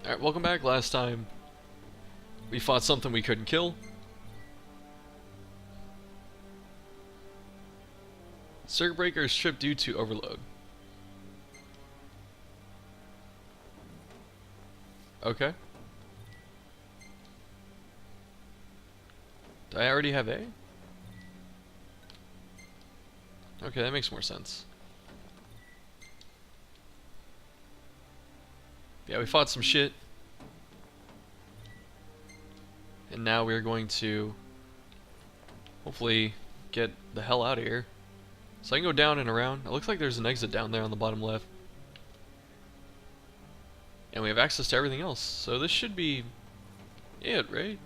Alright, welcome back. Last time we fought something we couldn't kill. Circuit breaker is tripped due to overload. Okay. Do I already have A? Okay, that makes more sense. Yeah, we fought some shit. And now we're going to hopefully get the hell out of here. So I can go down and around. It looks like there's an exit down there on the bottom left. And we have access to everything else. So this should be it, right?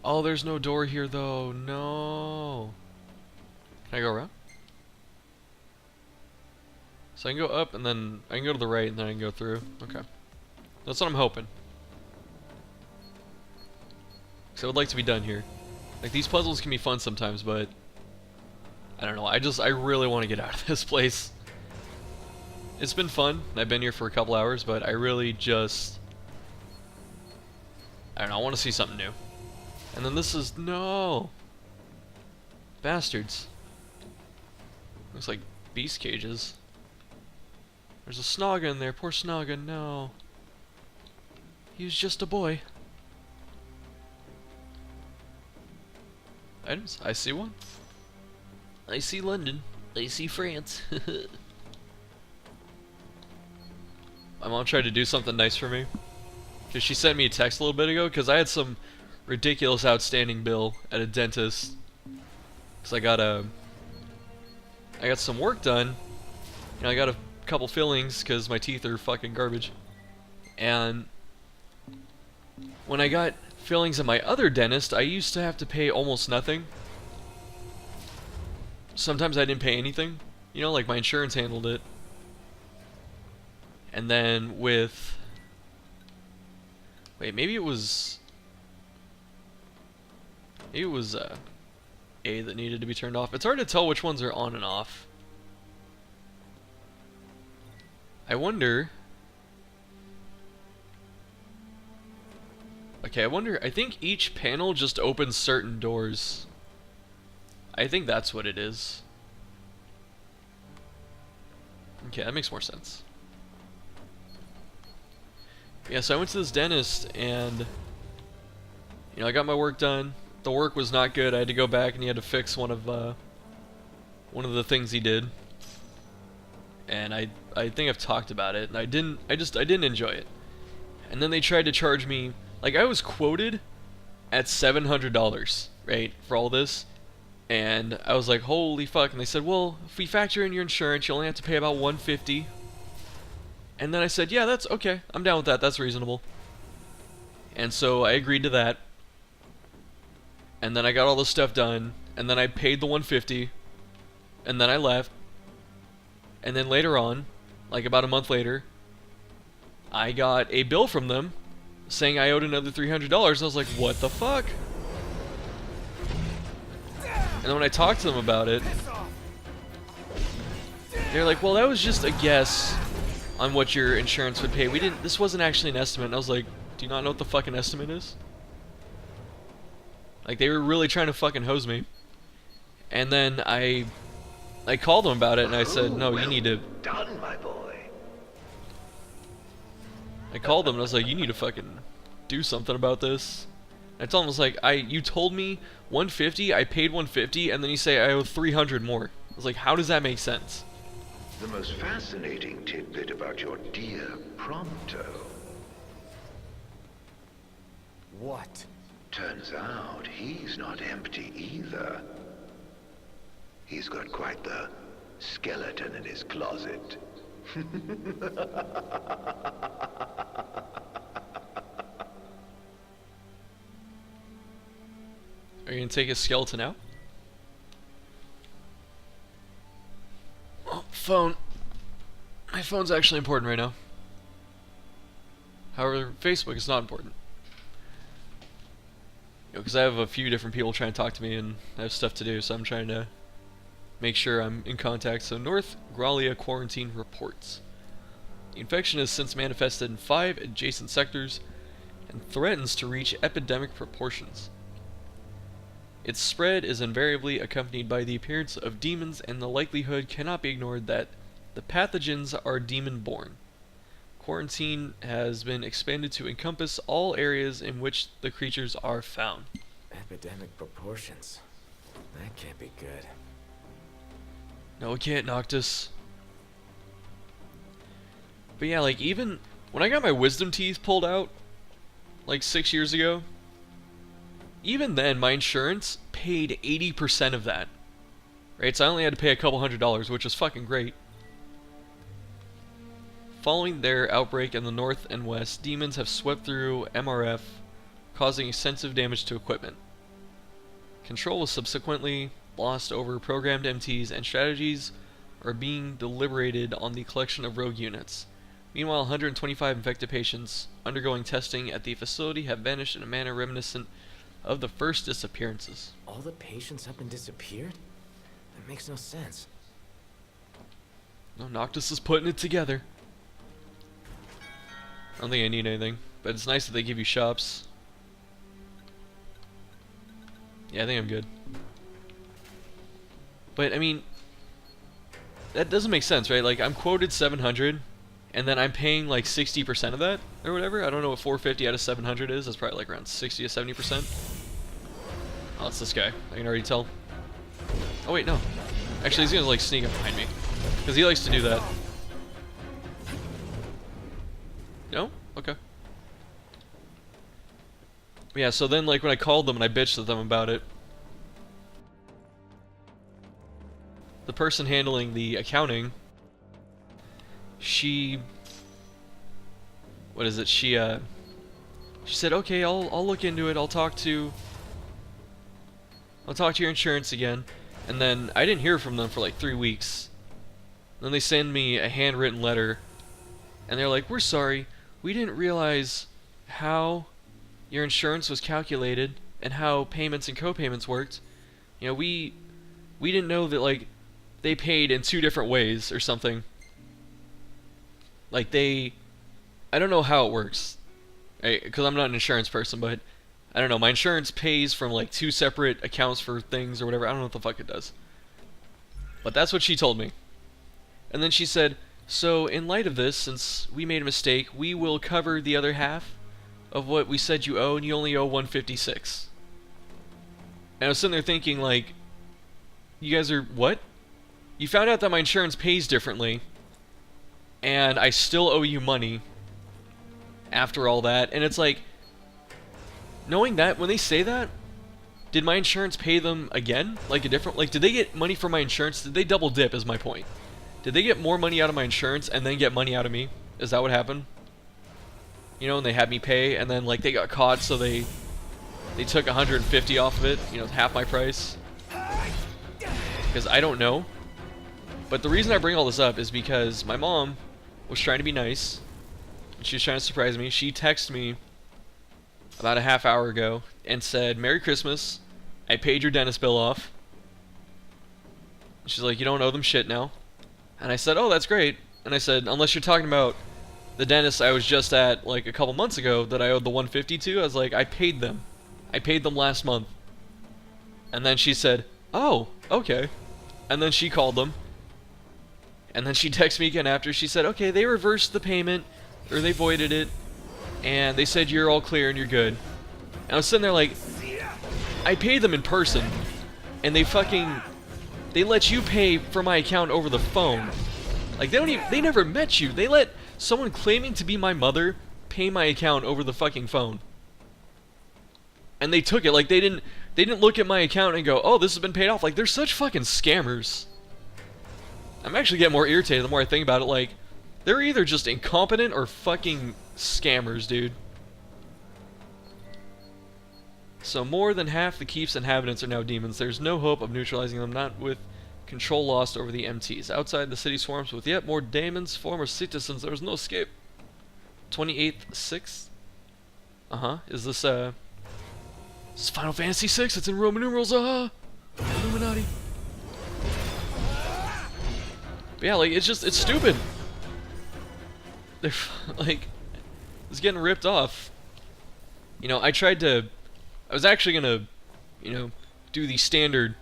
Oh, there's no door here though. No. Can I go around? So I can go up and then I can go to the right and then I can go through. Okay. That's what I'm hoping. Because I would like to be done here. Like, these puzzles can be fun sometimes, but I don't know. I really want to get out of this place. It's been fun. I've been here for a couple hours, but I really just... I don't know. I want to see something new. And then this is... No! Bastards. Looks like beast cages. There's a Snogga in there. Poor Snogga. No. He was just a boy. Items? I see one. I see London. I see France. My mom tried to do something nice for me. Because she sent me a text a little bit ago, because I had some ridiculous outstanding bill at a dentist. Because I got some work done. You know, I got a couple fillings, because my teeth are fucking garbage. And when I got fillings at my other dentist, I used to have to pay almost nothing. Sometimes I didn't pay anything. You know, like my insurance handled it. And then with... Wait, maybe it was... Maybe it was A that needed to be turned off. It's hard to tell which ones are on and off. I wonder... Okay, I wonder, I think each panel just opens certain doors. I think that's what it is. Okay, that makes more sense. Yeah, so I went to this dentist and, you know, I got my work done. The work was not good. I had to go back and he had to fix one of the things he did. And I think I've talked about it, and I didn't enjoy it. And then they tried to charge me, like, I was quoted at $700, right, for all this, and I was like, holy fuck, and they said, well, if we factor in your insurance, you only have to pay about $150, and then I said, yeah, that's okay, I'm down with that, that's reasonable, and so I agreed to that, and then I got all this stuff done, and then I paid the $150, and then I left, and then later on, like about a month later, I got a bill from them saying I owed another $300. I was like, what the fuck? And then when I talked to them about it, they're like, well, that was just a guess on what your insurance would pay. This wasn't actually an estimate. And I was like, do you not know what the fucking estimate is? Like, they were really trying to fucking hose me. And then I called them about it and I said, no, you need to... Done, my boy. I called them and I was like, you need to fucking do something about this. And I told them, I was like, you told me $150, I paid $150, and then you say I owe $300 more. I was like, how does that make sense? The most fascinating tidbit about your dear Pronto. What? Turns out he's not empty either. He's got quite the skeleton in his closet. Are you gonna take his skeleton out? Oh, phone. My phone's actually important right now. However, Facebook is not important. You know, because I have a few different people trying to talk to me and I have stuff to do, so I'm trying to make sure I'm in contact. So North Grallia quarantine reports. The infection has since manifested in 5 adjacent sectors and threatens to reach epidemic proportions. Its spread is invariably accompanied by the appearance of demons, and the likelihood cannot be ignored that the pathogens are demon-born. Quarantine has been expanded to encompass all areas in which the creatures are found. Epidemic proportions. That can't be good. No, it can't, Noctis. But yeah, like, even when I got my wisdom teeth pulled out, like 6 years ago, even then, my insurance paid 80% of that. Right, so I only had to pay a couple $100s, which was fucking great. Following their outbreak in the north and west, demons have swept through MRF, causing extensive damage to equipment. Control was subsequently lost over programmed MTs, and strategies are being deliberated on the collection of rogue units. Meanwhile, 125 infected patients undergoing testing at the facility have vanished in a manner reminiscent of the first disappearances. All the patients up and disappeared? That makes no sense. No, Noctis is putting it together. I don't think I need anything, but it's nice that they give you shops. Yeah, I think I'm good. But, I mean, that doesn't make sense, right? Like, I'm quoted 700, and then I'm paying like 60% of that, or whatever. I don't know what 450 out of 700 is. That's probably like around 60 to 70%. Oh, it's this guy. I can already tell. Oh, wait, no. Actually, he's gonna, like, sneak up behind me. Because he likes to do that. No? Okay. Yeah, so then, like, when I called them and I bitched at them about it, the person handling the accounting, she... What is it? She said, okay, I'll look into it. I'll talk to your insurance again. And then I didn't hear from them for like 3 weeks. Then they send me a handwritten letter, and they're like, we're sorry, we didn't realize how your insurance was calculated and how payments and co-payments worked. You know, we didn't know that, like, they paid in 2 different ways or something. Like, I don't know how it works, because I'm not an insurance person, but I don't know, my insurance pays from like 2 separate accounts for things or whatever. I don't know what the fuck it does. But that's what she told me. And then she said, so in light of this, since we made a mistake, we will cover the other half of what we said you owe, and you only owe 156. And I was sitting there thinking, like, you guys are, what? You found out that my insurance pays differently, and I still owe you money after all that. And it's like, knowing that, when they say that, did my insurance pay them again? Like a different, like, did they get money from my insurance? Did they double dip, is my point. Did they get more money out of my insurance and then get money out of me? Is that what happened? You know, and they had me pay, and then, like, they got caught, so they took 150 off of it, you know, half my price. Because I don't know. But the reason I bring all this up is because my mom was trying to be nice. She was trying to surprise me. She texted me about a half hour ago and said, Merry Christmas, I paid your dentist bill off. She's like, you don't owe them shit now. And I said, oh, that's great. And I said, unless you're talking about the dentist I was just at like a couple months ago that I owed the 150 to, I was like, I paid them. I paid them last month. And then she said, oh, okay. And then she called them. And then she texted me again after. She said, okay, they reversed the payment, or they voided it, and they said you're all clear and you're good. And I was sitting there like, I paid them in person, and they let you pay for my account over the phone. Like, they never met you. They let someone claiming to be my mother pay my account over the fucking phone. And they took it. Like, they didn't look at my account and go, oh, this has been paid off. Like, they're such fucking scammers. I'm actually getting more irritated the more I think about it. Like, they're either just incompetent or fucking scammers, dude. So more than half the keep's inhabitants are now demons. There's no hope of neutralizing them, not with control lost over the MTs. Outside, the city swarms with yet more demons, former citizens. There is no escape. 28th, 6th? Is this Final Fantasy 6? It's in Roman numerals, Illuminati. But yeah, like, it's stupid. they're like, it's getting ripped off. You know, I was actually gonna, you know, do the standard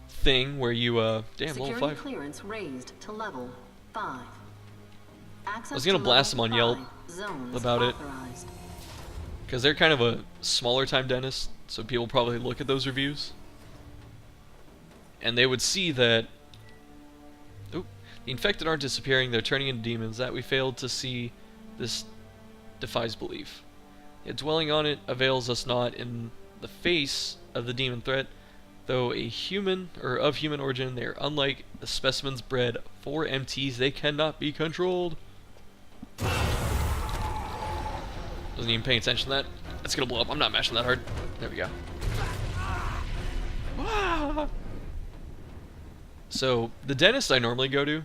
thing where you, damn, Security level 5. clearance raised to level 5. Access I was gonna to blast them level on Yelp 5 zones about it. authorized. Because they're kind of a smaller time dentist, so people probably look at those reviews. And they would see that, oop, the infected aren't disappearing, they're turning into demons. That we failed to see, this defies belief. Yet dwelling on it avails us not. In the face of the demon threat, though a human, or of human origin, they are unlike the specimens bred for MTs, they cannot be controlled. Wasn't even paying attention to that. That's gonna blow up. I'm not mashing that hard. There we go. Ah! So, the dentist I normally go to,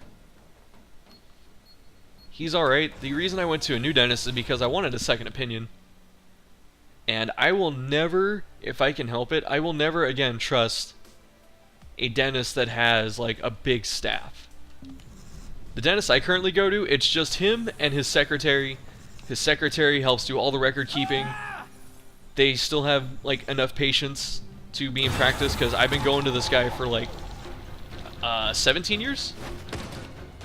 he's alright. The reason I went to a new dentist is because I wanted a second opinion. And I will never, if I can help it, I will never again trust a dentist that has like a big staff. The dentist I currently go to, it's just him and his secretary. His secretary helps do all the record keeping. They still have like enough patients to be in practice because I've been going to this guy for like 17 years.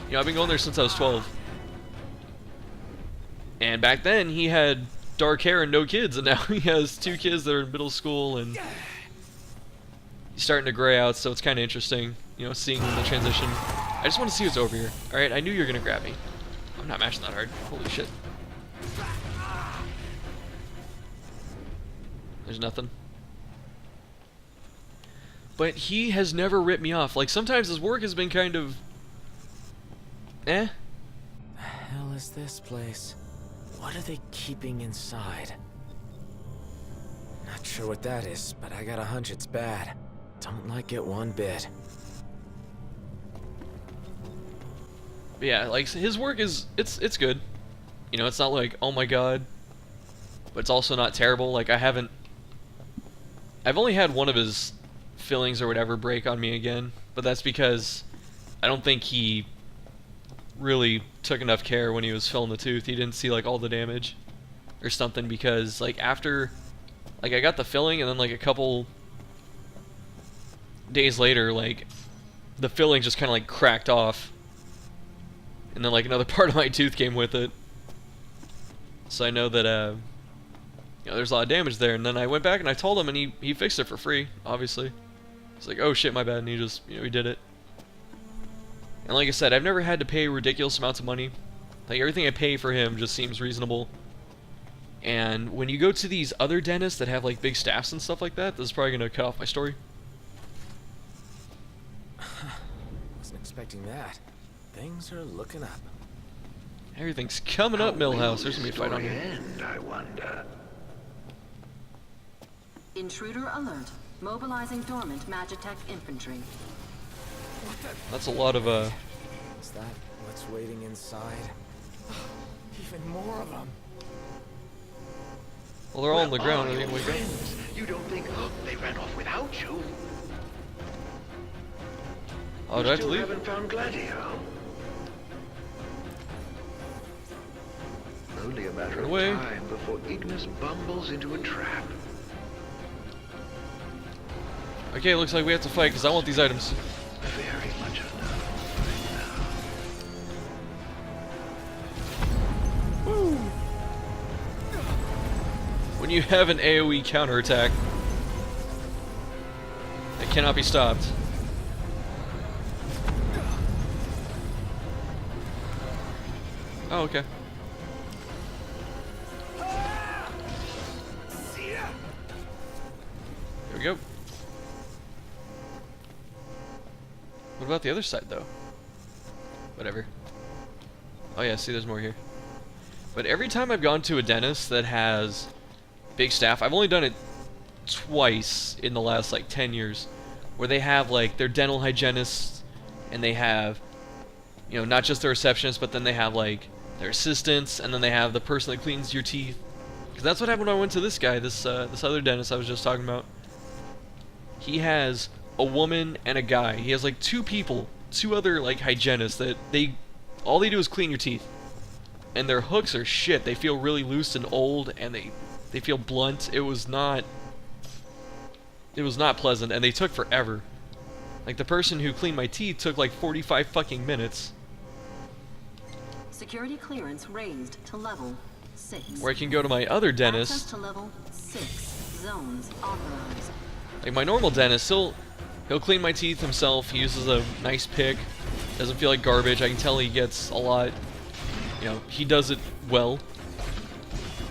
You know, I've been going there since I was 12. And back then he had dark hair and no kids, and now he has 2 kids that are in middle school, and he's starting to gray out, so it's kind of interesting, you know, seeing the transition. I just want to see what's over here. Alright, I knew you were going to grab me. I'm not mashing that hard. Holy shit. There's nothing. But he has never ripped me off. Like, sometimes his work has been kind of... eh? The hell is this place? What are they keeping inside? Not sure what that is, but I got a hunch it's bad. Don't like it one bit. But yeah, like, his work is... it's good. You know, it's not like, oh my god. But it's also not terrible. Like, I've only had one of his fillings or whatever break on me again, but that's because I don't think he really took enough care when he was filling the tooth. He didn't see like all the damage or something, because like after like I got the filling and then like a couple days later, like the filling just kind of like cracked off, and then like another part of my tooth came with it. So I know that you know, there's a lot of damage there. And then I went back and I told him, and he fixed it for free, obviously. He's like, oh shit, my bad, and he just, you know, he did it. And like I said, I've never had to pay ridiculous amounts of money. Like, everything I pay for him just seems reasonable. And when you go to these other dentists that have like big staffs and stuff like that, this is probably gonna cut off my story. Wasn't expecting that. Things are looking up. Everything's coming up, Millhouse. There's gonna be a fight on here. here. I wonder. Intruder alert. Mobilizing dormant Magitech infantry. That's a lot of Is that what's waiting inside? Even more of them. well, they're all on the ground. Are Are they your gonna wake up? friends? You don't think they ran off without you? Oh, do I have to Still leave? haven't found Gladio. Only a matter of Away. time before Ignis bumbles into a trap. Okay, looks like we have to fight because I want these items. Very much enough right now. Woo! When you have an AoE counterattack, it cannot be stopped. Oh, okay. Here we go. What about the other side, though? Whatever. Oh yeah, see, there's more here. But every time I've gone to a dentist that has big staff, I've only done it twice in the last, like, 10 years, where they have, like, their dental hygienists, and they have, you know, not just the receptionist, but then they have, like, their assistants, and then they have the person that cleans your teeth. Because that's what happened when I went to this guy, this other dentist I was just talking about. He has a woman and a guy. He has like 2 people, 2 other like hygienists that all they do is clean your teeth. and their hooks are shit. They feel really loose and old, and they feel blunt. It was not pleasant, and they took forever. Like, the person who cleaned my teeth took like 45 fucking minutes. Security clearance raised to level 6. Where I can go to my other dentist. Access to level 6. Zones authorized. Like, my normal dentist, he'll clean my teeth himself. He uses a nice pick. Doesn't feel like garbage. I can tell he gets a lot. You know, he does it well.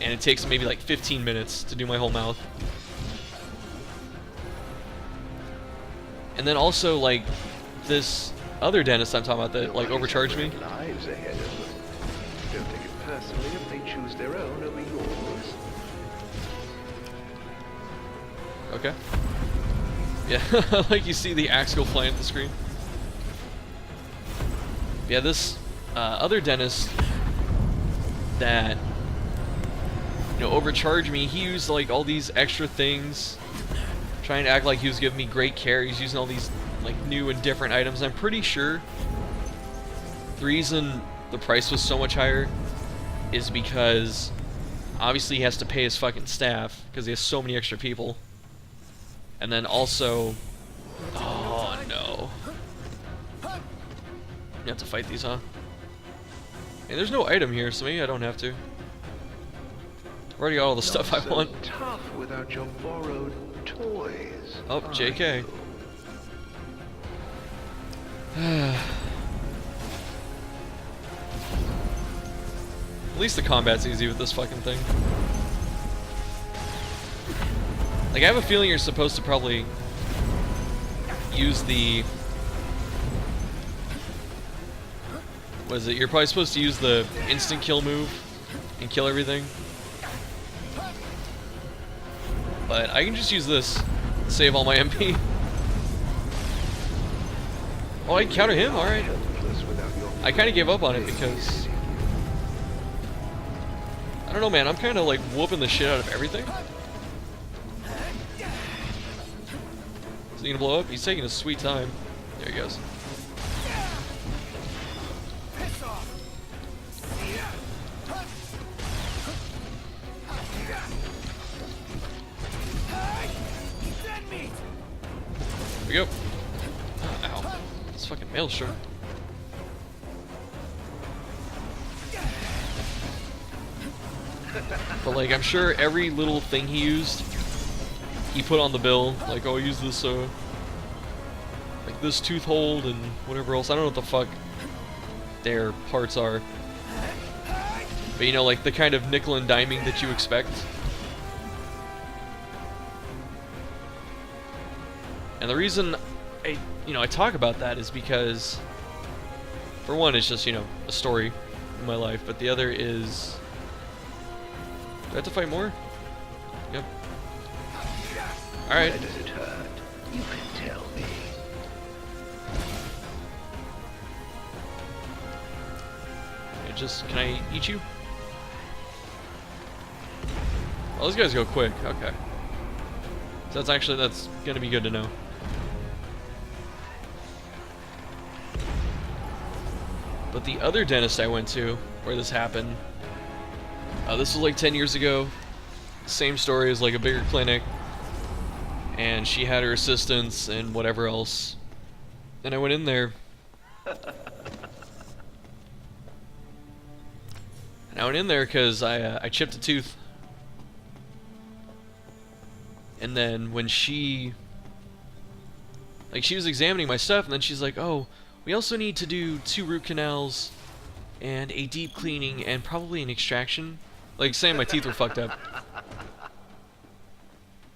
And it takes him maybe like 15 minutes to do my whole mouth. And then also, like, this other dentist I'm talking about that, like, overcharged me. Lives ahead of them. Don't take it personally if they choose their own over yours. Okay. Yeah, like you see the axe go flying at the screen. Yeah, this other dentist that, you know, overcharged me, he used like all these extra things, trying to act like he was giving me great care. He's using all these like new and different items. I'm pretty sure the reason the price was so much higher is because obviously he has to pay his fucking staff because he has so many extra people. And then also, oh no, you have to fight these, huh? And there's no item here, so maybe I don't have to. I've already got all the stuff I want. Tough without your borrowed toys. Oh, JK. At least the combat's easy with this fucking thing. Like, I have a feeling you're supposed to probably use the... What is it? You're probably supposed to use the instant kill move and kill everything. But I can just use this to save all my MP. Oh, I can counter him? Alright. I kind of gave up on it because... I don't know, man. I'm kind of like whooping the shit out of everything. Is he gonna blow up? He's taking a sweet time. There he goes. Here we go. Ow. This fucking maelstrom. But like, I'm sure every little thing he used, he put on the bill. Like, oh, use this, like this tooth hold and whatever else. I don't know what the fuck their parts are. But you know, like the kind of nickel and diming that you expect. And the reason I talk about that is because, for one, it's just, you know, a story in my life, but the other is, do I have to fight more? Yep. Alright. Where does it hurt? You can tell me. Can I eat you? Oh, those guys go quick. Okay. So that's gonna be good to know. But the other dentist I went to, where this happened, this was like 10 years ago. Same story as like a bigger clinic. And she had her assistants and whatever else. And I went in there. And I went in there because I chipped a tooth. And then when she was examining my stuff, and then she's like, oh, we also need to do 2 root canals and a deep cleaning and probably an extraction. Like, saying my teeth were fucked up.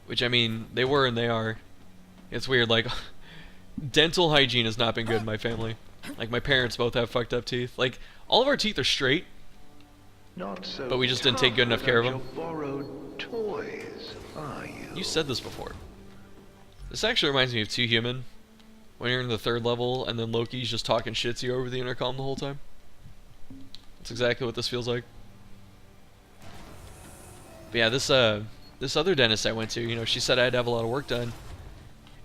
Which, I mean, they were and they are. It's weird, like, dental hygiene has not been good in my family. Like, my parents both have fucked up teeth. Like, all of our teeth are straight. Not so But we just didn't take good enough care of them. Borrowed toys, are you? You said this before. This actually reminds me of 2 Human. When you're in the 3rd level and then Loki's just talking shit to you over the intercom the whole time. That's exactly what this feels like. But yeah, this other dentist I went to, you know, she said I had to have a lot of work done.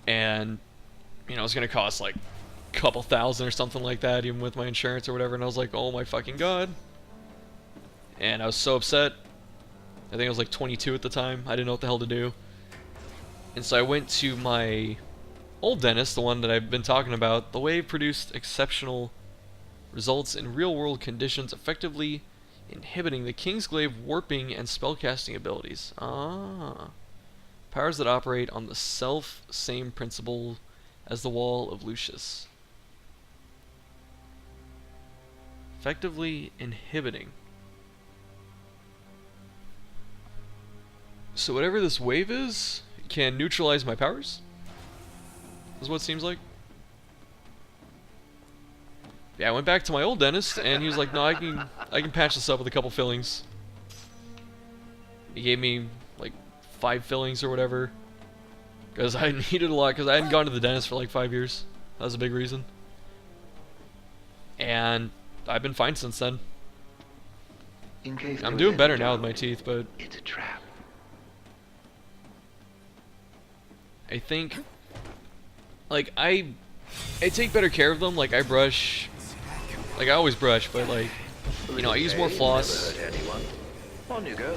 And, you know, it was going to cost like a couple thousand or something like that, even with my insurance or whatever. And I was like, oh my fucking god. And I was so upset. I think I was like 22 at the time. I didn't know what the hell to do. And so I went to my old dentist, the one that I've been talking about. The wave produced exceptional results in real-world conditions, effectively inhibiting the Kingsglaive warping and spellcasting abilities. Ah. Powers that operate on the self-same principle as the Wall of Lucius. Effectively inhibiting. So whatever this wave is can neutralize my powers? Is what it seems like. Yeah, I went back to my old dentist and he was like, "No, I can patch this up with a couple fillings." He gave me like 5 fillings or whatever because I needed a lot because I hadn't gone to the dentist for like 5 years. That was a big reason. And I've been fine since then. In case I'm there doing was better any now with doubt, my teeth, but it's a trap. I think like I take better care of them. Like I brush, like I always brush, but like I use more floss Never hurt anyone. On you go.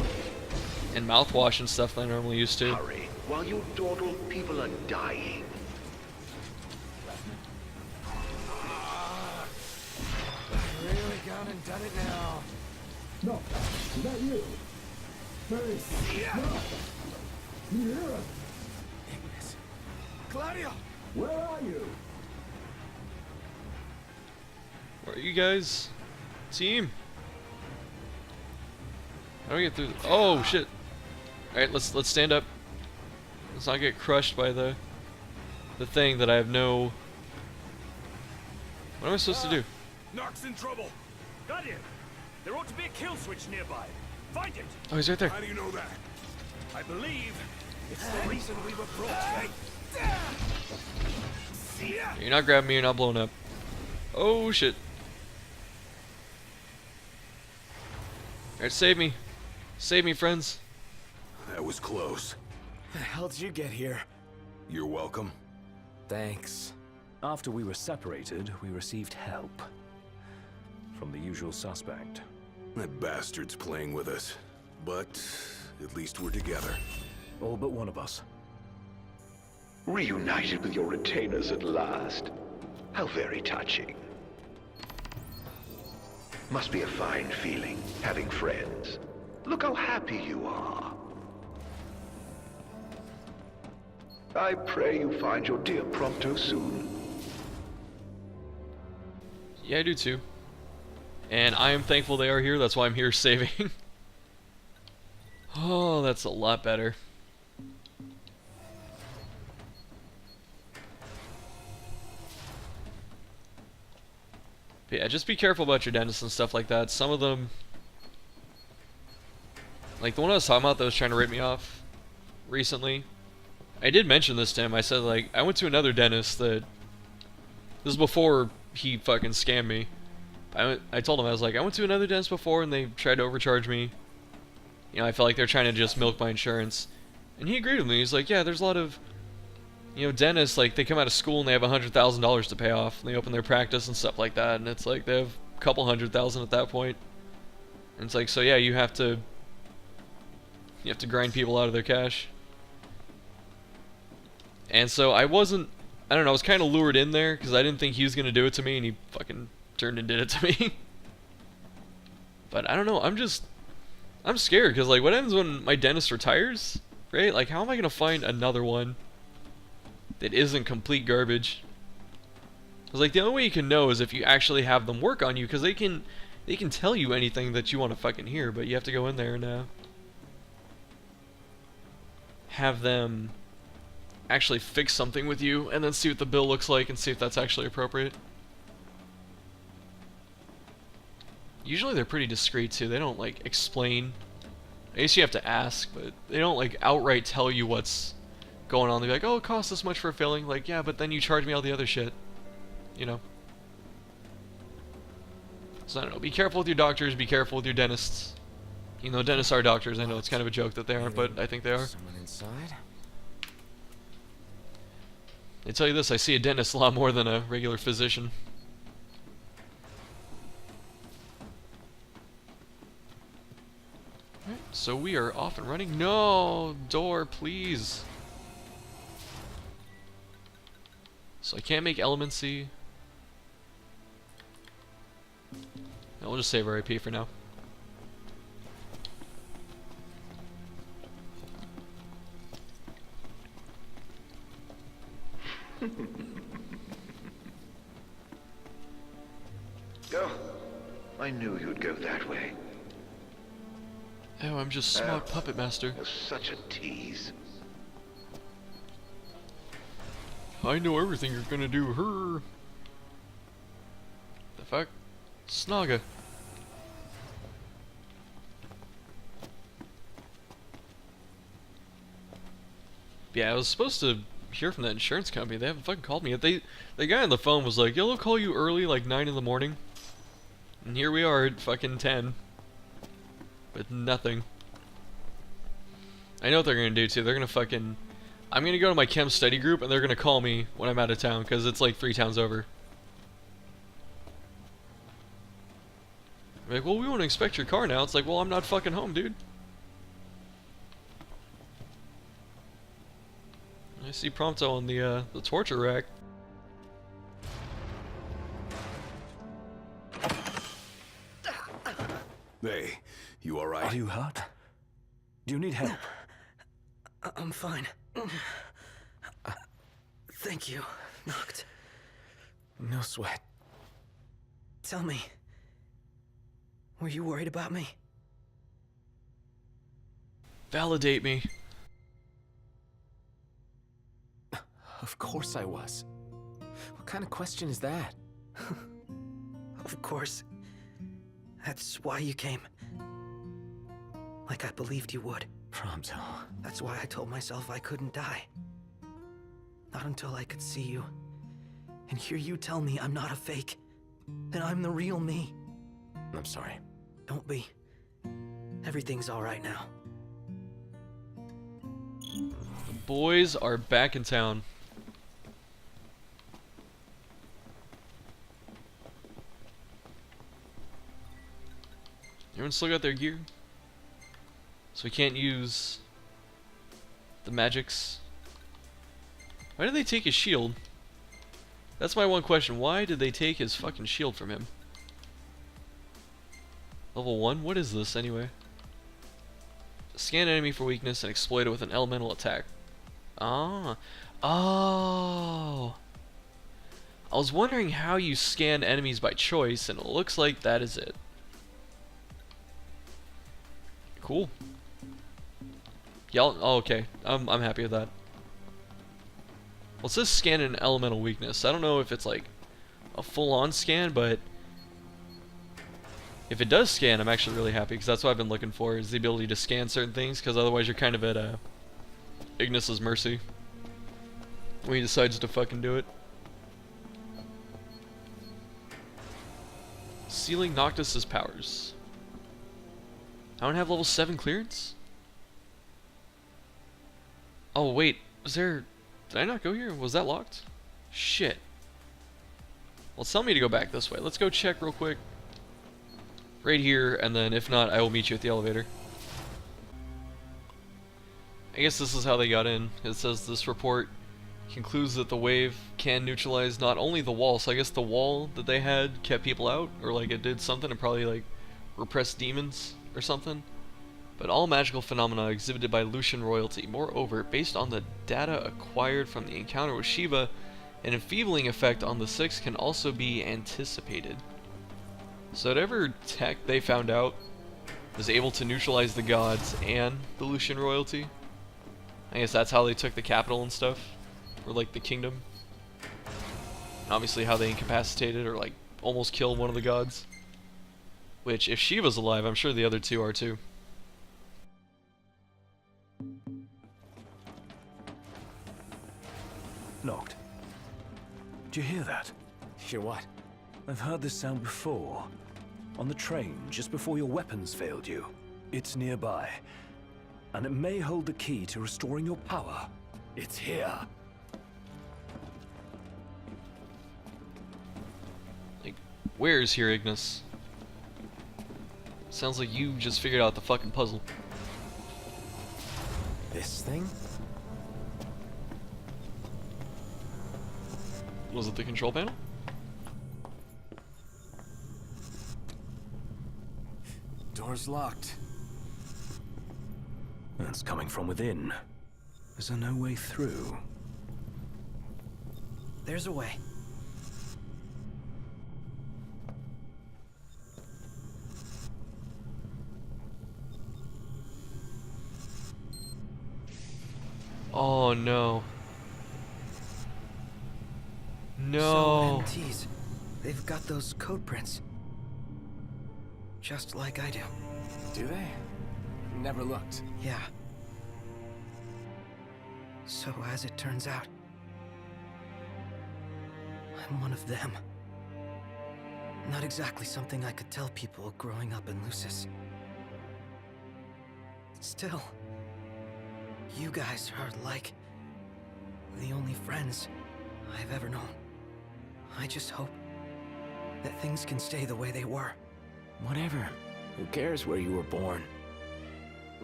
and mouthwash and stuff than I normally used to. Hurry. While you dawdle, people are dying. Really gone and done it now. No, is that you? Hey, no. You hear us? Ignis. Claudio! Where are you? Where are you guys? Team. How do we get through? Oh shit! All right, let's stand up. Let's not get crushed by the thing that I have no. What am I supposed to do? Narc's in trouble. Got him. There ought to be a kill switch nearby. Find it. Oh, he's right there. How do you know that? I believe it's the reason we were brought here. You're not grabbing me. You're not blowing up. Oh shit! All right, save me. Save me, friends. That was close. How the hell did you get here? You're welcome. Thanks. After we were separated, we received help from the usual suspect. That bastard's playing with us. But at least we're together. All but one of us. Reunited with your retainers at last. How very touching. Must be a fine feeling, having friends. Look how happy you are. I pray you find your dear Prompto soon. Yeah, I do too. And I am thankful they are here. That's why I'm here saving. Oh, that's a lot better. But yeah, just be careful about your dentists and stuff like that. Some of them, like the one I was talking about that was trying to rip me off recently, I did mention this to him. I said, like, I went to another dentist that, this is before he fucking scammed me. I told him, I was like, I went to another dentist before and they tried to overcharge me. I felt like they're trying to just milk my insurance. And he agreed with me. He's like, yeah, there's a lot of, dentists, like, they come out of school and they have $100,000 to pay off. And they open their practice and stuff like that. And it's like, they have a couple $100,000 at that point. And it's like, so yeah, you have to grind people out of their cash. And so I don't know, I was kind of lured in there because I didn't think he was going to do it to me, and he fucking turned and did it to me. But I don't know, I'm scared because, like, what happens when my dentist retires, right? Like, how am I going to find another one that isn't complete garbage? Because, like, the only way you can know is if you actually have them work on you, because they can tell you anything that you want to fucking hear, but you have to go in there and have them actually fix something with you and then see what the bill looks like and see if that's actually appropriate. Usually they're pretty discreet too. They don't like explain. I guess you have to ask, but they don't like outright tell you what's going on. They're like, oh, it costs this much for a filling. Like, yeah, but then you charge me all the other shit. So I don't know. Be careful with your doctors. Be careful with your dentists. Dentists are doctors. I know it's kind of a joke that they aren't, but I think they are. Someone inside? They tell you this, I see a dentist a lot more than a regular physician. So we are off and running. No! Door, please! So I can't make elemency. No, we'll just save our IP for now. Oh, I knew you'd go that way. Oh, I'm just smart puppet master. You're such a tease. I know everything you're gonna do, her. The fuck? Snaga. Yeah, I was supposed to hear from that insurance company. They haven't fucking called me yet. The guy on the phone was like, "Yeah, they'll call you early, like 9 in the morning." And here we are at fucking 10. With nothing. I know what they're gonna do too. They're gonna fucking... I'm gonna go to my chem study group and they're gonna call me when I'm out of town, because it's like 3 towns over. I'm like, well, we want to inspect your car now. It's like, well, I'm not fucking home, dude. I see Prompto on the torture rack. Hey, you alright? Are you hurt? Do you need help? I'm fine. Thank you, Noct. No sweat. Tell me, were you worried about me? Validate me. Of course I was. What kind of question is that? Of course. That's why you came. Like I believed you would. Prompto. That's why I told myself I couldn't die. Not until I could see you. And hear you tell me I'm not a fake. That I'm the real me. I'm sorry. Don't be. Everything's alright now. The boys are back in town. Everyone still got their gear? So we can't use the magics. Why did they take his shield? That's my one question. Why did they take his fucking shield from him? Level 1? What is this anyway? Scan enemy for weakness and exploit it with an elemental attack. Ah. Oh. I was wondering how you scan enemies by choice, and it looks like that is it. Cool. Y'all, oh, okay. I'm happy with that. Well, it says scan an elemental weakness. I don't know if it's like a full-on scan, but if it does scan, I'm actually really happy, because that's what I've been looking for, is the ability to scan certain things, because otherwise you're kind of at Ignis's mercy when he decides to fucking do it. Sealing Noctis's powers. I don't have level 7 clearance? Oh wait, was there... Did I not go here? Was that locked? Shit. Well, tell me to go back this way. Let's go check real quick. Right here, and then if not, I will meet you at the elevator. I guess this is how they got in. It says this report concludes that the wave can neutralize not only the wall, so I guess the wall that they had kept people out, or like it did something and probably like repressed demons or something, but all magical phenomena exhibited by Lucian royalty. Moreover, based on the data acquired from the encounter with Shiva, an enfeebling effect on the Six can also be anticipated. So whatever tech they found out was able to neutralize the gods and the Lucian royalty. I guess that's how they took the capital and stuff, or like the kingdom. And obviously how they incapacitated or like almost killed one of the gods. Which, if Shiva's alive, I'm sure the other two are too. Noct. Do you hear that? Hear what? I've heard this sound before. On the train, just before your weapons failed you. It's nearby. And it may hold the key to restoring your power. It's here. Like, where is here, Ignis? Sounds like you just figured out the fucking puzzle. This thing? Was it the control panel? Door's locked. It's coming from within. Is there no way through? There's a way. Oh no. No. So MTs, they've got those code prints. Just like I do. Do they? Never looked. Yeah. So as it turns out, I'm one of them. Not exactly something I could tell people growing up in Lucis. Still, you guys are like the only friends I've ever known. I just hope that things can stay the way they were. Whatever. Who cares where you were born?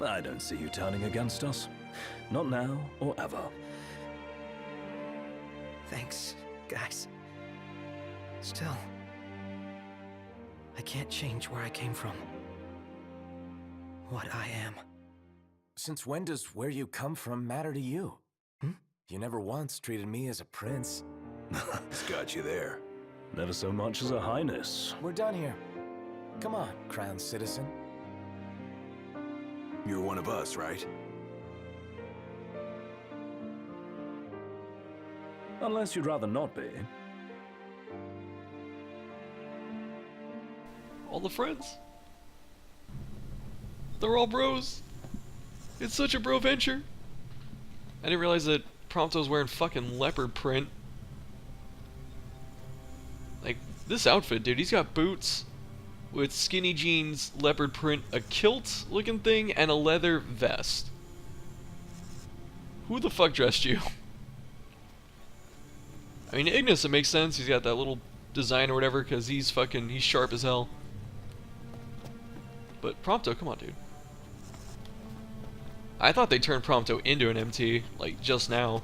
I don't see you turning against us. Not now or ever. Thanks, guys. Still, I can't change where I came from. What I am. Since when does where you come from matter to you? You never once treated me as a prince. It's got you there. Never so much as a highness. We're done here. Come on, crowned citizen. You're one of us, right? Unless you'd rather not be. All the friends. They're all bros. It's such a bro venture. I didn't realize that Prompto's wearing fucking leopard print. Like, this outfit, dude, he's got boots with skinny jeans, leopard print, a kilt looking thing, and a leather vest. Who the fuck dressed you? I mean, Ignis, it makes sense. He's got that little design or whatever, because he's sharp as hell. But Prompto, come on, dude. I thought they turned Prompto into an MT, like, just now.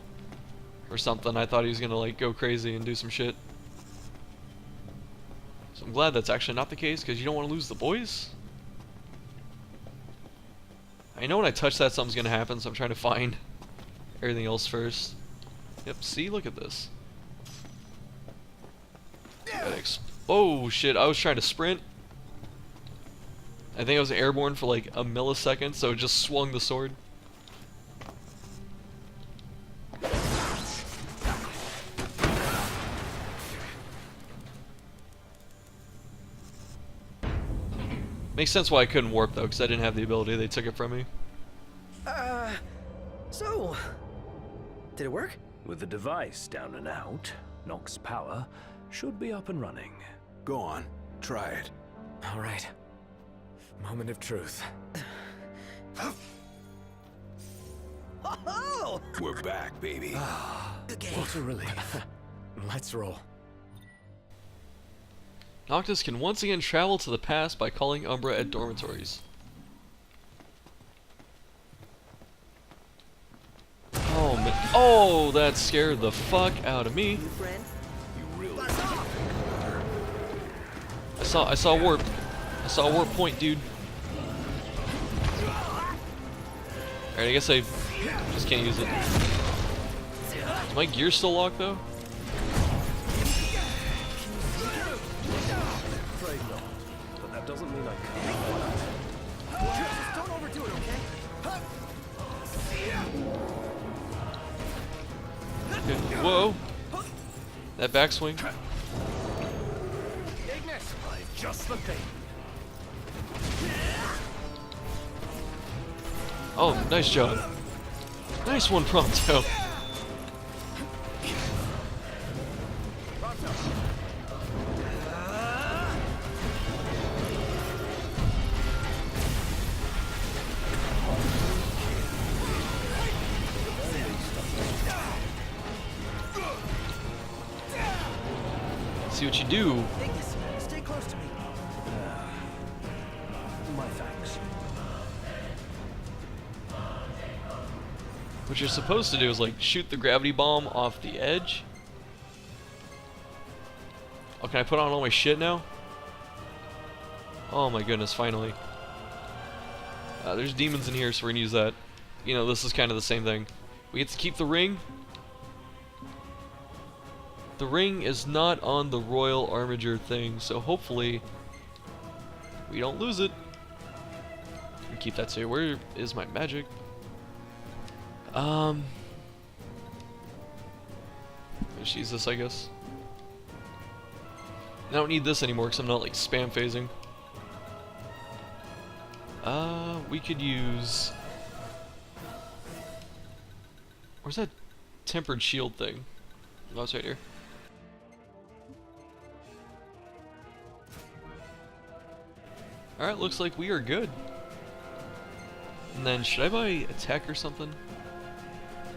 Or something. I thought he was gonna, like, go crazy and do some shit. So I'm glad that's actually not the case, because you don't want to lose the boys. I know when I touch that, something's gonna happen, so I'm trying to find everything else first. Yep, see? Look at this. Oh, shit, I was trying to sprint. I think I was airborne for like a millisecond, so it just swung the sword. Makes sense why I couldn't warp though, because I didn't have the ability. They took it from me. So, did it work? With the device down and out, Nox power should be up and running. Go on, try it. All right. Moment of truth. Oh! We're back, baby. What a relief. Let's roll. Noctis can once again travel to the past by calling Umbra at dormitories. Oh man! Oh, that scared the fuck out of me. I saw warp. I saw a warp point, dude. Alright, I guess I just can't use it. Is my gear still locked though? But that doesn't mean I can't. Don't overdo it, okay? Whoa! That backswing. Ignis! Just the thing. Oh, nice job. Nice one, Prompto. See what you do. Stay close to me. My What you're supposed to do is like shoot the gravity bomb off the edge. Oh, can I put on all my shit now? Oh my goodness, finally. There's demons in here, so we're gonna use that. You know, this is kind of the same thing. We get to keep the ring. The ring is not on the royal armiger thing, so hopefully we don't lose it. We keep that too. Where is my magic? Let's use this, I guess. I don't need this anymore because I'm not like spam phasing. We could use. Where's that tempered shield thing? Oh, it's right here. Alright, looks like we are good. And then, should I buy attack or something?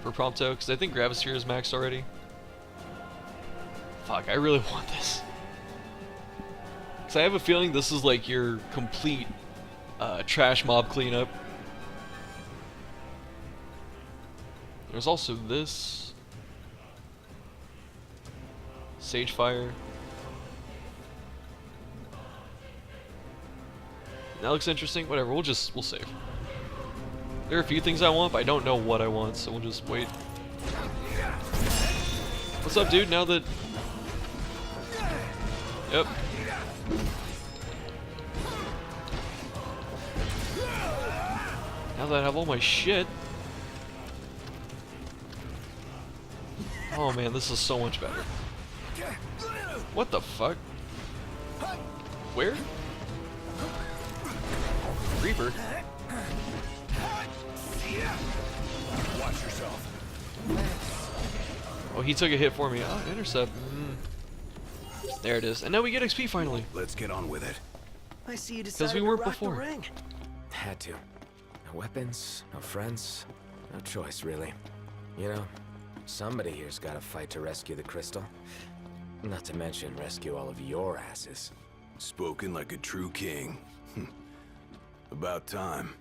For Prompto? Because I think Gravisphere is maxed already. Fuck, I really want this. Because I have a feeling this is like your complete trash mob cleanup. There's also this. Sage Fire. That looks interesting. Whatever, we'll save. There are a few things I want, but I don't know what I want, so we'll just wait. What's up, dude? Now that... Yep. Now that I have all my shit... Oh man, this is so much better. What the fuck? Where? Reaper? Watch yourself. Oh, he took a hit for me. Oh, intercept. There it is. And now we get XP finally. Let's get on with it. I see you Because decided we to weren't rock before. the ring. Had to. No weapons, no friends, no choice really. You know, somebody here's got to fight to rescue the crystal. Not to mention rescue all of your asses. Spoken like a true king. About time.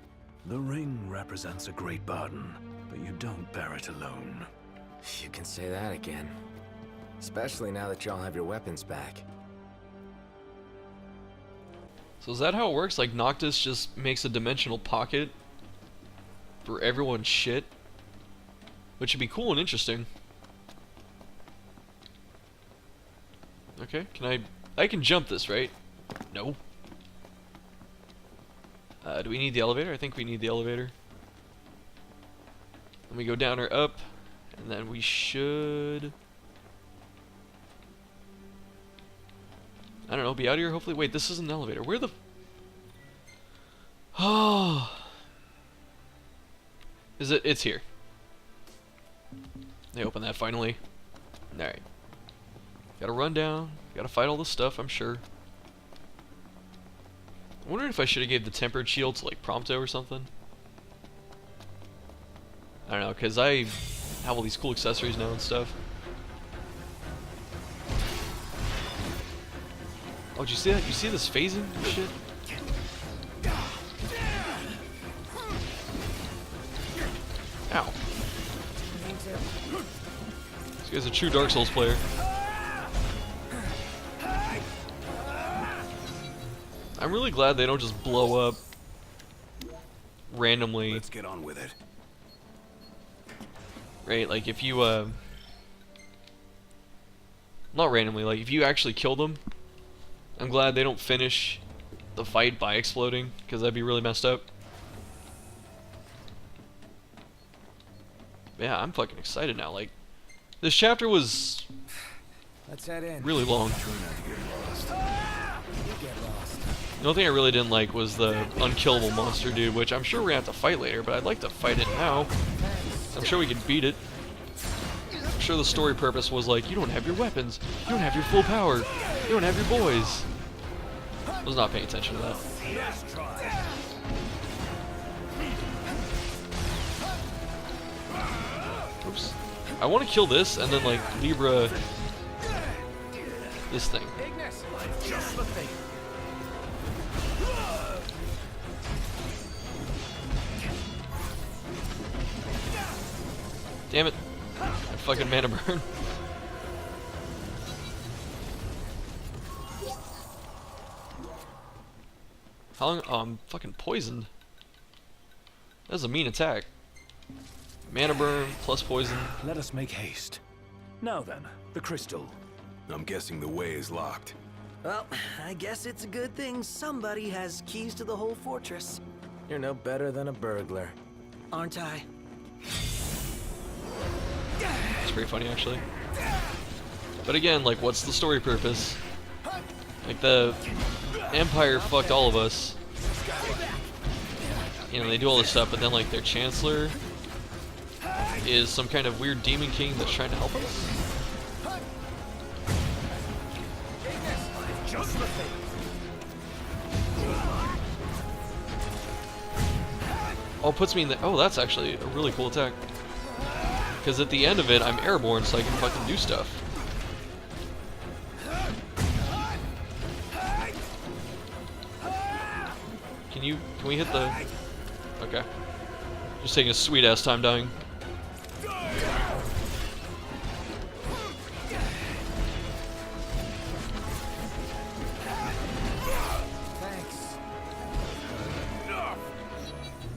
The ring represents a great burden, but you don't bear it alone. You can say that again. Especially now that y'all have your weapons back. So is that how it works? Like Noctis just makes a dimensional pocket for everyone's shit? Which would be cool and interesting. Okay, can I can jump this, right? No. Do we need the elevator? I think we need the elevator. Let me go down or up, and then we should... I don't know, be out of here hopefully. Wait, this is an elevator. Where the... Oh... Is it? It's here. They open that finally. Alright. Gotta run down. Gotta fight all this stuff, I'm sure. I wonder if I should have gave the tempered shield to like Prompto or something. I don't know, because I have all these cool accessories now and stuff. Oh, did you see that? You see this phasing and shit? Ow. This guy's a true Dark Souls player. I'm really glad they don't just blow up randomly. Let's get on with it. Right, like if you, not randomly, like if you actually kill them, I'm glad they don't finish the fight by exploding, because that'd be really messed up. Yeah, I'm fucking excited now, like, this chapter was Let's head in. really long. You get lost. The only thing I really didn't like was the unkillable monster dude, which I'm sure we're gonna have to fight later, but I'd like to fight it now. I'm sure we can beat it. I'm sure the story purpose was like, you don't have your weapons, you don't have your full power, you don't have your boys. I was not paying attention to that. Oops. I want to kill this and then like Libra this thing. Just the thing. Damn it. Fucking mana burn. How long? Oh, I'm fucking poisoned. That's a mean attack. Mana burn plus poison. Let us make haste. Now then, the crystal. I'm guessing the way is locked. Well, I guess it's a good thing somebody has keys to the whole fortress. You're no better than a burglar, aren't I? It's pretty funny, actually. But again, like, what's the story purpose? Like, the Empire fucked all of us. You know, they do all this stuff, but then, like, their Chancellor is some kind of weird demon king that's trying to help us? Oh, it puts me in the... Oh, that's actually a really cool attack. Because at the end of it, I'm airborne, so I can fucking do stuff. Can we hit the... Okay. Just taking a sweet-ass time dying.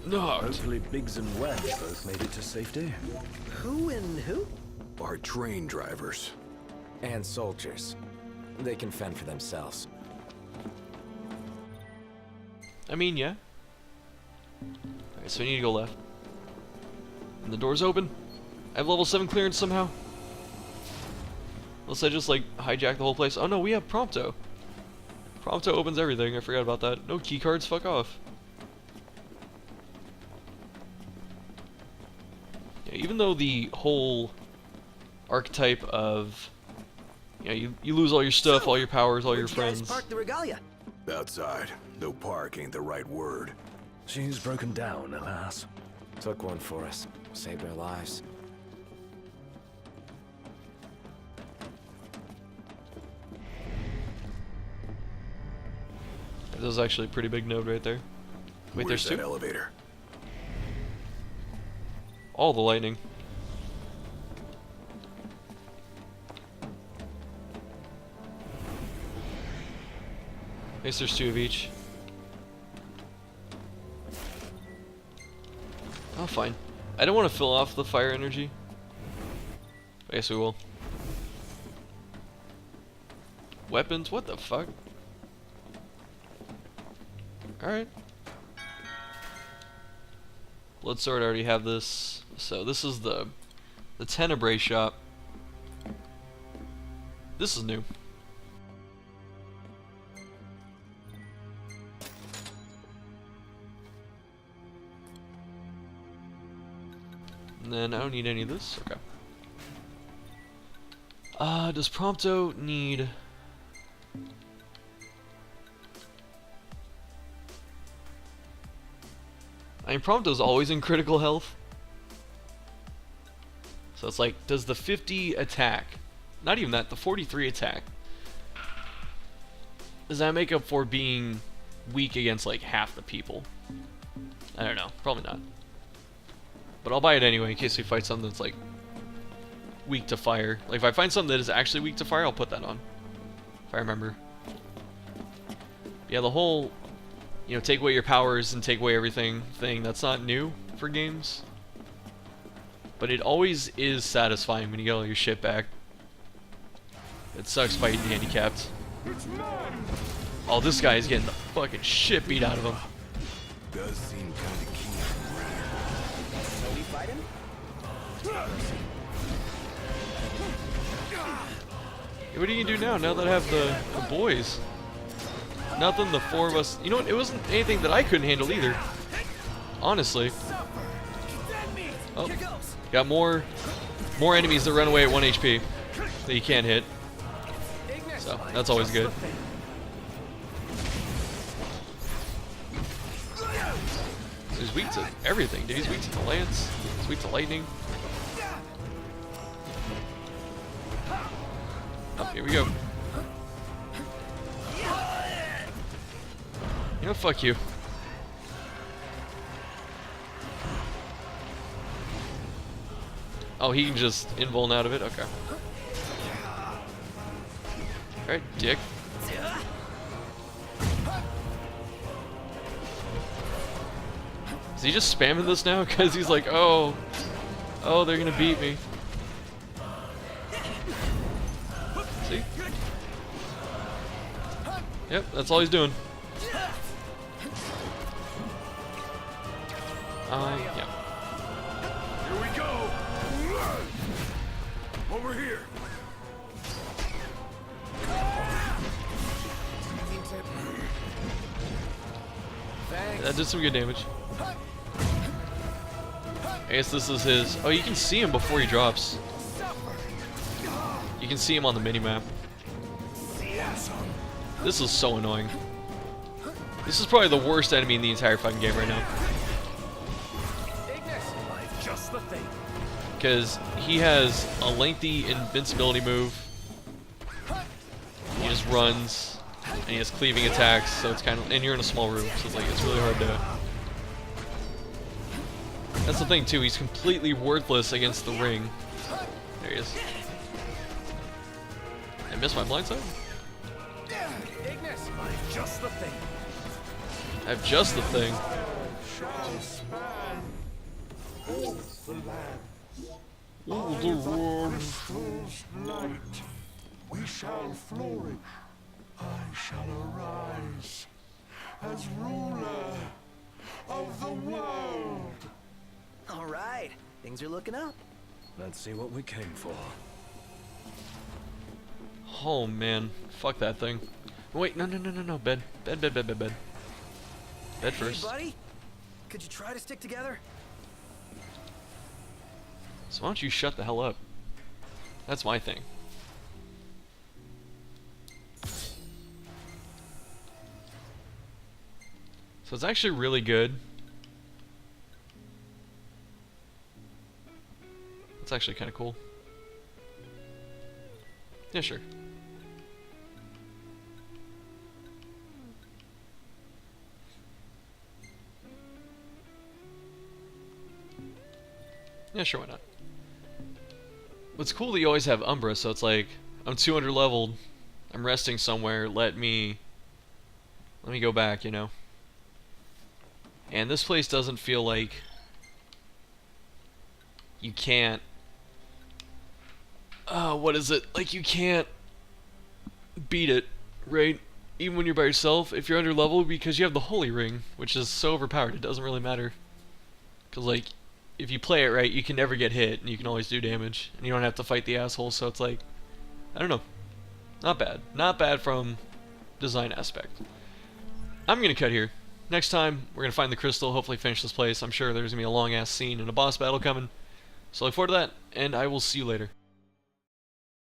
No. Hopefully Biggs and Wedge both made it to safety. Who and who? Our train drivers. And soldiers. They can fend for themselves. I mean, yeah. Alright, so we need to go left. And the door's open. I have level 7 clearance somehow. Unless I just, like, hijack the whole place. Oh no, we have Prompto. Prompto opens everything. I forgot about that. No key cards, fuck off. Yeah, even though the whole archetype of... you lose all your stuff, all your powers, all your friends. Guys park the regalia? Outside, though park ain't the right word. She's broken down, alas. Took one for us. Saved our lives. That was actually a pretty big node right there. Wait, Where's there's that two? elevator? All the lightning. I guess there's two of each. Oh, fine. I don't want to fill off the fire energy. I guess we will. Weapons? What the fuck? Alright. Bloodsword, I already have this. So this is the Tenebrae shop. This is new. And then I don't need any of this. Okay. Does Prompto need... I mean, Prompto's always in critical health. So it's like, does the 50 attack, not even that, the 43 attack, does that make up for being weak against like half the people? I don't know, probably not. But I'll buy it anyway in case we fight something that's like weak to fire. Like if I find something that is actually weak to fire, I'll put that on. If I remember. Yeah, the whole, take away your powers and take away everything thing, that's not new for games. But it always is satisfying when you get all your shit back. It sucks fighting handicapped. Oh, this guy is getting the fucking shit beat out of him. Does seem kinda keen. So we fight him? Hey, what are you gonna do now that I have the boys? Nothing, the four of us. You know what? It wasn't anything that I couldn't handle either. Honestly. Oh, got more enemies that run away at 1 HP that you can't hit. So that's always good. So he's weak to everything, dude. He's weak to the lance. He's weak to lightning. Oh, here we go. You know, fuck you. Oh, he can just invuln out of it? Okay. Alright, dick. Is he just spamming this now? Because he's like, oh, they're gonna beat me. See? Yep, that's all he's doing. Yeah. Here we go! Over here! That did some good damage. I guess this is his... Oh, you can see him before he drops. You can see him on the minimap. This is so annoying. This is probably the worst enemy in the entire fucking game right now. Because he has a lengthy invincibility move. He just runs, and he has cleaving attacks, so it's kind of... And you're in a small room, so it's like, it's really hard to... That's the thing, too, he's completely worthless against the ring. There he is. I missed my blindside? Just the thing. I have just the thing. Shall span both the lands. Ooh, the world. Crystal's light, we shall flourish. I shall arise as ruler of the world. All right, things are looking up. Let's see what we came for. Oh man, fuck that thing. Wait, no, bed. Bed. Bed first. Hey, buddy, could you try to stick together? So why don't you shut the hell up? That's my thing. So it's actually really good. It's actually kind of cool. Yeah, sure. Yeah, sure, why not? What's cool that you always have Umbra, so it's like, I'm 200 leveled, I'm resting somewhere, let me go back, you know? And this place doesn't feel like you can't... what is it? Like, you can't beat it, right? Even when you're by yourself, if you're under level, because you have the Holy Ring, which is so overpowered, it doesn't really matter. Because, like, if you play it right, you can never get hit, and you can always do damage, and you don't have to fight the asshole, so it's like, I don't know. Not bad. Not bad from design aspect. I'm gonna cut here. Next time, we're gonna find the crystal, hopefully finish this place. I'm sure there's gonna be a long-ass scene and a boss battle coming. So look forward to that, and I will see you later.